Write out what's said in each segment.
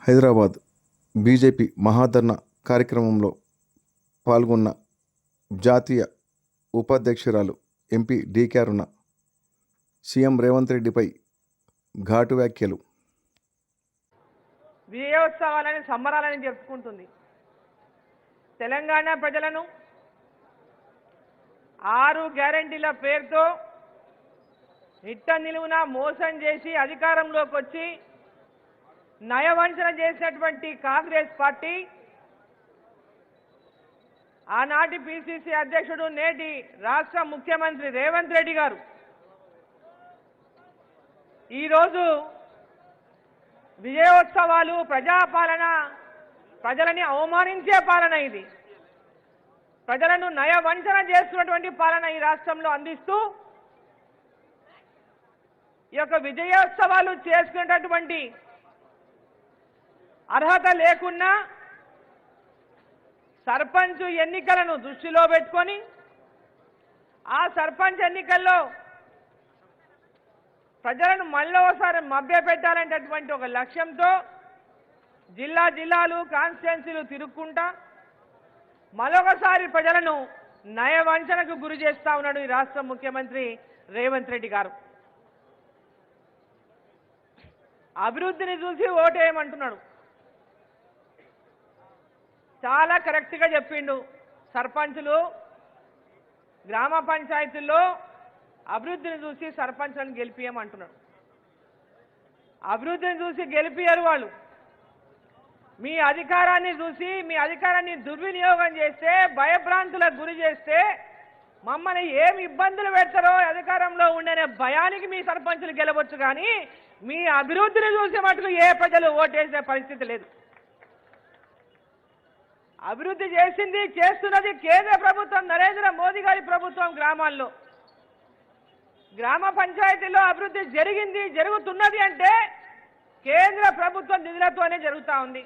Hyderabad BJP maha dharna కార్యక్రమంలో పాల్గొన్న జాతీయ ఉపాధ్యక్షురాలు ఎంపీ డీకే అరుణ సీఎం రేవంత్ రెడ్డిపై ఘాటు వ్యాఖ్యలు. విజయోత్సవాలని సంబరాలని జరుపుకుంటుంది. తెలంగాణ ప్రజలను 6 గ్యారెంటీల పేరుతో నిట్ట నిలువున మోసం చేసి అధికారంలోకి వచ్చి నయవంచన చేసినటువంటి కాంగ్రెస్ పార్టీ ఆనాటి పిసిసి అధ్యక్షుడు నేటి రాష్ట్ర ముఖ్యమంత్రి రేవంత్ రెడ్డి గారు ఈరోజు విజయోత్సవాలు ప్రజాపాలన, ప్రజలని అవమానించే పాలన, ఇది ప్రజలను నయవంచన చేస్తున్నటువంటి పాలన ఈ రాష్ట్రంలో అందిస్తూ ఈ యొక్క విజయోత్సవాలు చేసుకునేటటువంటి అర్హత లేకున్నా సర్పంచ్ ఎన్నికలను దృష్టిలో పెట్టుకొని ఆ సర్పంచ్ ఎన్నికల్లో ప్రజలను మళ్ళీ ఒకసారి మభ్యపెట్టాలనేటటువంటి ఒక లక్ష్యంతో జిల్లాలు కాన్స్టిట్యున్సీలు తిరుక్కుంటా మరొకసారి ప్రజలను నయవంచనకు గురి చేస్తా ఉన్నాడు ఈ రాష్ట్ర ముఖ్యమంత్రి రేవంత్ రెడ్డి గారు. అభివృద్ధిని చూసి ఓటేయమంటున్నాడు. చాలా కరెక్ట్గా చెప్పిండు. సర్పంచులు గ్రామ పంచాయతీల్లో అభివృద్ధిని చూసి సర్పంచ్లను గెలిపియమంటున్నాడు. అభివృద్ధిని చూసి గెలిపియరు వాళ్ళు. మీ అధికారాన్ని చూసి మీ అధికారాన్ని దుర్వినియోగం చేస్తే, భయభ్రాంతులకు గురి చేస్తే మమ్మల్ని ఏమి ఇబ్బందులు పెడతారో అధికారంలో ఉండనే భయానికి మీ సర్పంచులు గెలవచ్చు, కానీ మీ అభివృద్ధిని చూసే మటుకు ఏ ప్రజలు ఓటేసే పరిస్థితి లేదు. అభివృద్ధి చేసింది, చేస్తున్నది కేంద్ర ప్రభుత్వం, నరేంద్ర మోదీ గారి ప్రభుత్వం. గ్రామాల్లో గ్రామ పంచాయతీలో అభివృద్ధి జరిగింది, జరుగుతున్నది అంటే కేంద్ర ప్రభుత్వం నిధులతోనే జరుగుతూ ఉంది.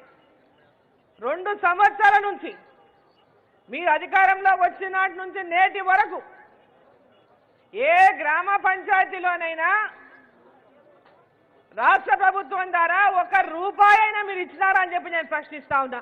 2 సంవత్సరాల నుంచి మీరు అధికారంలో వచ్చిన నాటి నుంచి నేటి వరకు ఏ గ్రామ పంచాయతీలోనైనా రాష్ట్ర ప్రభుత్వం ద్వారా 1 రూపాయి అయినా మీరు ఇచ్చినారా అని చెప్పి నేను ప్రశ్నిస్తా ఉన్నా.